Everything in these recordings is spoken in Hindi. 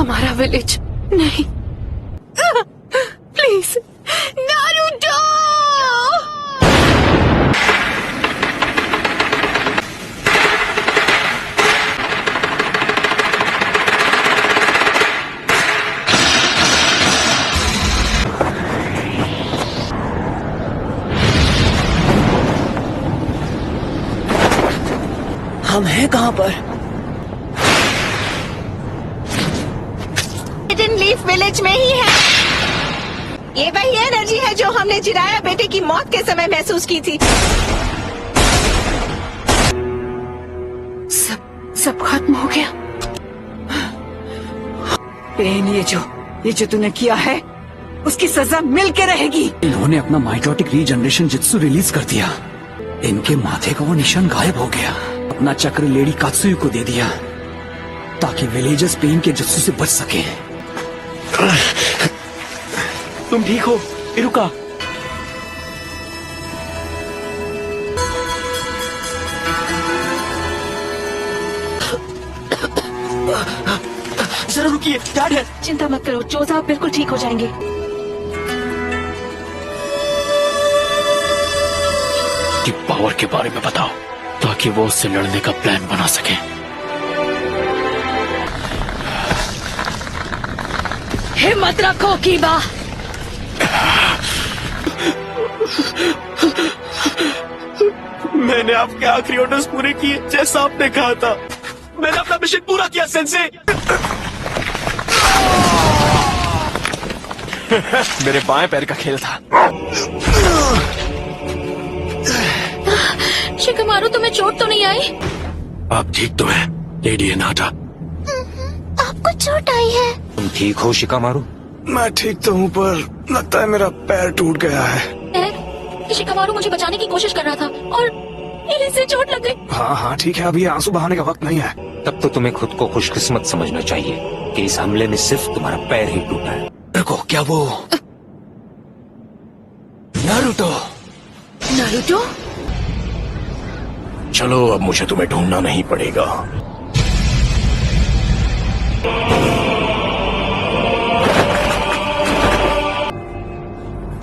हमारा विलेज नहीं। Please Naruto. हम हैं कहाँ पर? हिडन लीफ विलेज में ही है। ये वही एनर्जी है जो हमने जिराया बेटे की मौत के समय महसूस की थी। सब खत्म हो गया। पेन, ये जो तूने किया है उसकी सजा मिल के रहेगी। इन्होंने अपना माइटोटिक रीजनरेशन जित्सु रिलीज कर दिया। इनके माथे का वो निशान गायब हो गया। अपना चक्र लेडी कात्सुयु को दे दिया ताकि विलेजर्स पेन के जित्सु से बच सके। तुम ठीक हो इरुका? जरा रुकिए, डैड है। चिंता मत करो, जो साहब बिल्कुल ठीक हो जाएंगे। कि पावर के बारे में बताओ ताकि वो उससे लड़ने का प्लान बना सके। हिम्मत रखो कीबा। मैंने आपके आखिरी ऑर्डर्स पूरे किए जैसा आपने कहा था। मैंने अपना मिशन पूरा किया सेंसे। मेरे बाएं पैर का खेल था। शिकमारू, तुम्हें चोट तो नहीं आई? आप ठीक तो हैं लेडी एनाटा? आपको चोट आई है? तुम ठीक हो शिकामारू? मैं ठीक तो हूँ पर लगता है मेरा पैर टूट गया है। शिकमारू मुझे बचाने की कोशिश कर रहा था और इसे चोट लग गई। हाँ ठीक है, अभी आंसू बहाने का वक्त नहीं है। तब तो तुम्हें खुद को खुशकिस्मत समझना चाहिए कि इस हमले में सिर्फ तुम्हारा पैर ही टूटा है। रुको, क्या वो नारुतो? नारुतो? चलो अब मुझे तुम्हें ढूंढना नहीं पड़ेगा।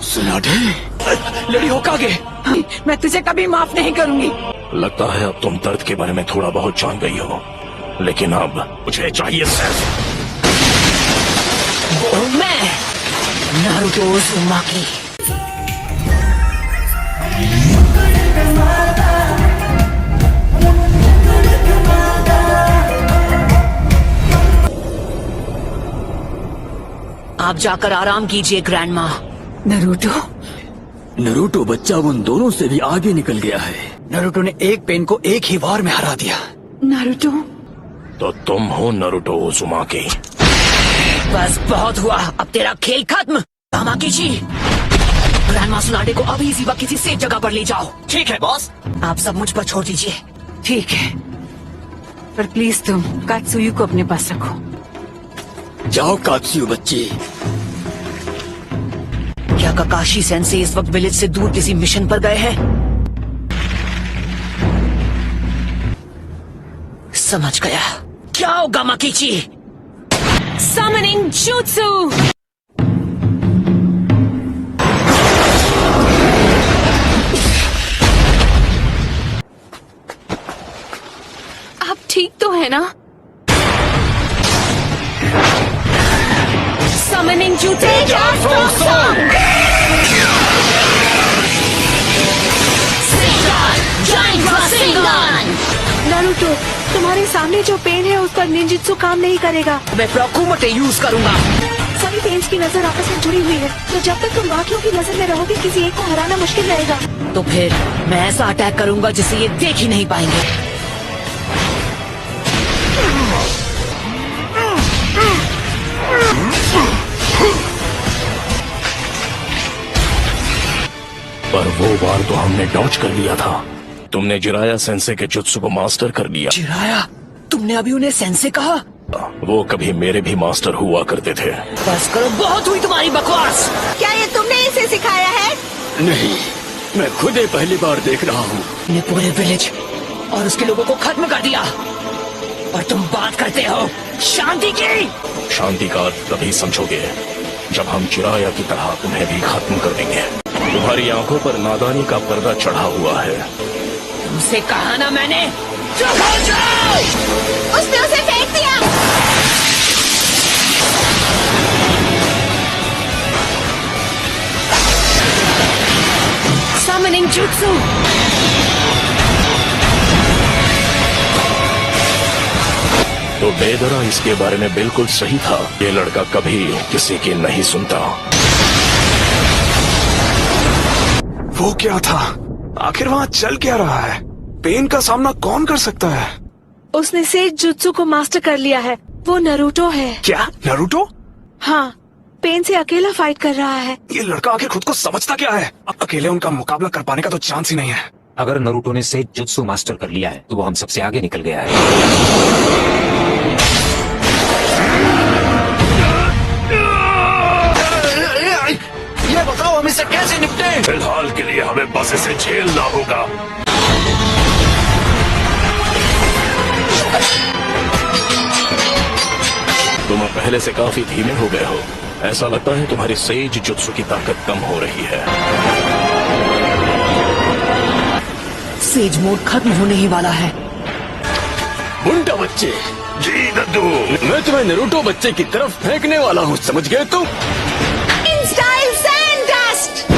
सुनाटे लेडी होकागे, मैं तुझे कभी माफ नहीं करूंगी। लगता है अब तुम दर्द के बारे में थोड़ा बहुत जान गई हो, लेकिन अब मुझे चाहिए सिर्फ मैं नारुतो उज़ुमाकी। आप जाकर आराम कीजिए ग्रैंडमा। नरूटो बच्चा उन दोनों से भी आगे निकल गया है। नरूटो ने एक पेन को एक ही वार में हरा दिया। नारुतो? तो तुम हो नारुतो उज़ुमाकी। बस बहुत हुआ, अब तेरा खेल खत्म। तामाकीची, ग्रैंडमा सुनाडे को अभी इसी वक्त किसी सेफ जगह पर ले जाओ। ठीक है बॉस। आप सब मुझ पर छोड़ दीजिए। ठीक है, पर प्लीज तुम कात्सुयु को अपने पास रखो। जाओ कात्सुयु बच्ची। क्या काकाशी सेंसे इस वक्त विलेज से दूर किसी मिशन पर गए हैं? समझ गया। क्या होगा माकीची? Summoning Jutsu! आप ठीक तो है ना? Summoning Jutsu! नारुतो, तुम्हारे सामने जो पेन है उस पर निंजुत्सु काम नहीं करेगा। मैं प्रोकुमोटे यूज करूंगा। सभी पेन्स की नजर आपस में जुड़ी हुई है, तो जब तक तुम बाकियों की नजर में रहोगे किसी एक को हराना मुश्किल रहेगा। तो फिर मैं ऐसा अटैक करूंगा जिसे ये देख ही नहीं पाएंगे। पर वो बार तो हमने डॉज कर लिया था। तुमने जिराया सेंसे के जुत्सु को मास्टर कर लिया। जिराया? तुमने अभी उन्हें सेंसे कहा? वो कभी मेरे भी मास्टर हुआ करते थे। बस करो, बहुत हुई तुम्हारी बकवास। क्या ये तुमने इसे सिखाया है? नहीं, मैं खुद ही पहली बार देख रहा हूँ। ने पूरे विलेज और उसके लोगों को खत्म कर दिया। और तुम बात करते हो शांति की। शांति का अर्थ तभी समझोगे जब हम चिराया की तरह तुम्हें भी खत्म कर देंगे। तुम्हारी आंखों पर नादानी का पर्दा चढ़ा हुआ है। तुमसे कहा ना मैंने, चुप हो जाओ। उसने उसे फेंक दिया। Summoning Jutsu। तो बेदरा इसके बारे में बिल्कुल सही था। ये लड़का कभी किसी की नहीं सुनता। वो क्या था? आखिर वहाँ चल क्या रहा है? पेन का सामना कौन कर सकता है? उसने सेज जुत्सु को मास्टर कर लिया है। वो नरूटो है। क्या नारुतो? हाँ, पेन से अकेला फाइट कर रहा है। ये लड़का आखिर खुद को समझता क्या है? अकेले उनका मुकाबला कर पाने का तो चांस ही नहीं है। अगर नरूटो ने सेज जुत्सु मास्टर कर लिया है तो वो हम सबसे आगे निकल गया है। ये बताओ हम इससे कैसे निपटे? फिलहाल के लिए हमें बस इसे झेलना होगा। तुम पहले से काफी धीमे हो गए हो। ऐसा लगता है तुम्हारी सेज जुत्सु की ताकत कम हो रही है। सेज मोड खत्म होने ही वाला है। मुंडा बच्चे। जी दद्दू। मैं तुम्हें नारुतो बच्चे की तरफ फेंकने वाला हूँ, समझ गए तुम? In style sand dust.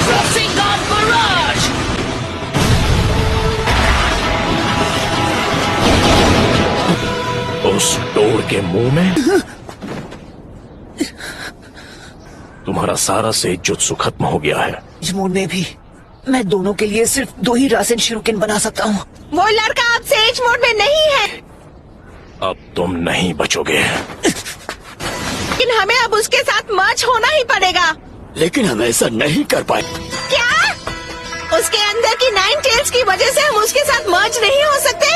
Rasengan Barrage। उस डोर के मुंह में तुम्हारा सारा सेज जुत्सु खत्म हो गया है। इस मोड में भी मैं दोनों के लिए सिर्फ 2 ही रासेन शिरुकेन बना सकता हूँ। वो लड़का अब सेज मोड में नहीं है, अब तुम नहीं बचोगे। लेकिन हमें अब उसके साथ मर्ज होना ही पड़ेगा। लेकिन हम ऐसा नहीं कर पाए। क्या? उसके अंदर की 9 टेल्स की वजह से हम उसके साथ मर्ज नहीं हो सकते?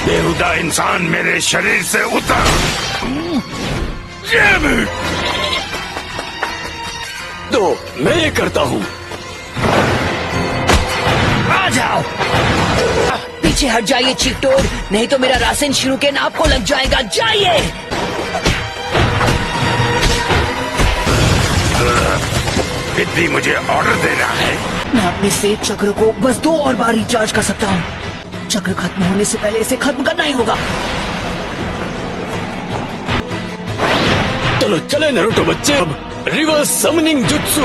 बेहुदा इंसान मेरे शरीर से उतर। तो मैं ये करता हूँ। आ जाओ, पीछे हट जाइए चीटोड, नहीं तो मेरा रासेन शिरुकेन आपको लग जाएगा। जाइए। इतनी मुझे ऑर्डर देना है। मैं अपने सेज चक्र को बस 2 और बार रिचार्ज कर सकता हूँ। चक्र खत्म होने से पहले इसे खत्म करना ही होगा। चलो चले नारुतो बच्चे। अब रिवर्स समनिंग जुत्सु।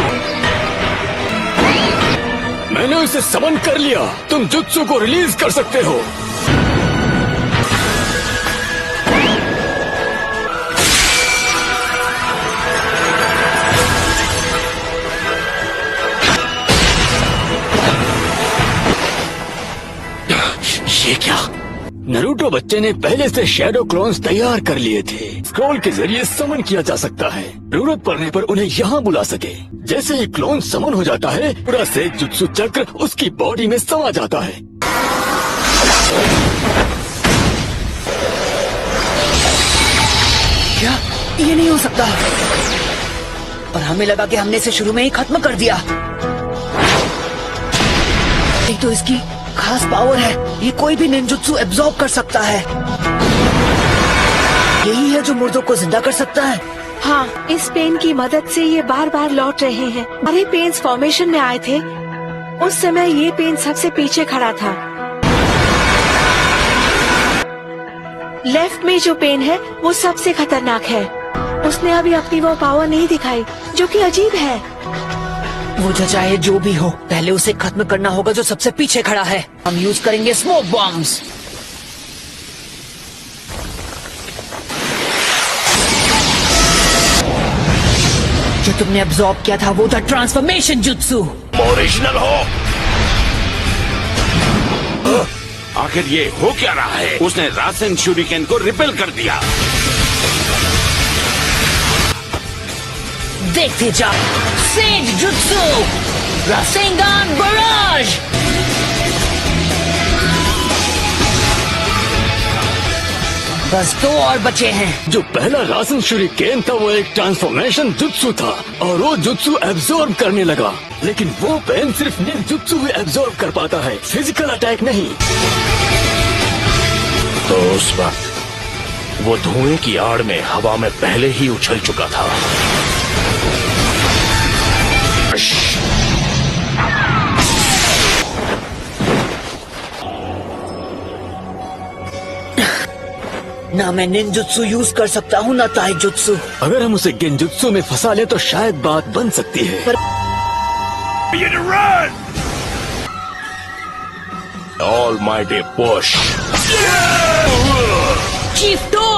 मैंने उसे समन कर लिया। तुम जुत्सु को रिलीज कर सकते हो। ये क्या? नारुतो बच्चे ने पहले से शैडो क्लोन्स तैयार कर लिए थे। स्क्रॉल के जरिए समन किया जा सकता है। जरूरत पड़ने पर उन्हें यहाँ बुला सके। जैसे ही क्लोन समन हो जाता है, पूरा सेज जुत्सु चक्र उसकी बॉडी में समा जाता है। क्या? ये नहीं हो सकता। और हमें लगा कि हमने इसे शुरू में ही खत्म कर दिया। एक तो इसकी खास पावर है, ये कोई भी निंजुत्सु एब्जॉर्ब कर सकता है। यही है जो मुर्दों को जिंदा कर सकता है। हाँ, इस पेन की मदद से ये बार बार लौट रहे हैं। अरे पेन्स फॉर्मेशन में आए थे, उस समय ये पेन सबसे पीछे खड़ा था। लेफ्ट में जो पेन है वो सबसे खतरनाक है। उसने अभी अपनी वो पावर नहीं दिखाई, जो कि अजीब है। वो जो चाहे जो भी हो, पहले उसे खत्म करना होगा जो सबसे पीछे खड़ा है। हम यूज करेंगे स्मोक बॉम्ब्स। जो तुमने अब्सॉर्ब किया था वो था ट्रांसफॉर्मेशन जुत्सु। ओरिजिनल हो। आखिर ये हो क्या रहा है? उसने रासेन शूरिकेन को रिपेल कर दिया। देखते जाओ, सेज जुत्सु, रासेंगान बराज। बस 2 और बचे हैं। जो पहला रासन शूरिकेन था वो एक ट्रांसफॉर्मेशन जुत्सु था और वो जुत्सु एब्जॉर्ब करने लगा, लेकिन वो पेन सिर्फ निंजुत्सु ही एब्जॉर्ब कर पाता है, फिजिकल अटैक नहीं। तो उस वक्त वो धुएं की आड़ में हवा में पहले ही उछल चुका था। ना मैं निंजुत्सु यूज कर सकता हूँ ना ताइजुत्सु। अगर हम उसे गेंजुत्सु में फंसा ले तो शायद बात बन सकती है। Almighty push. चीफ 2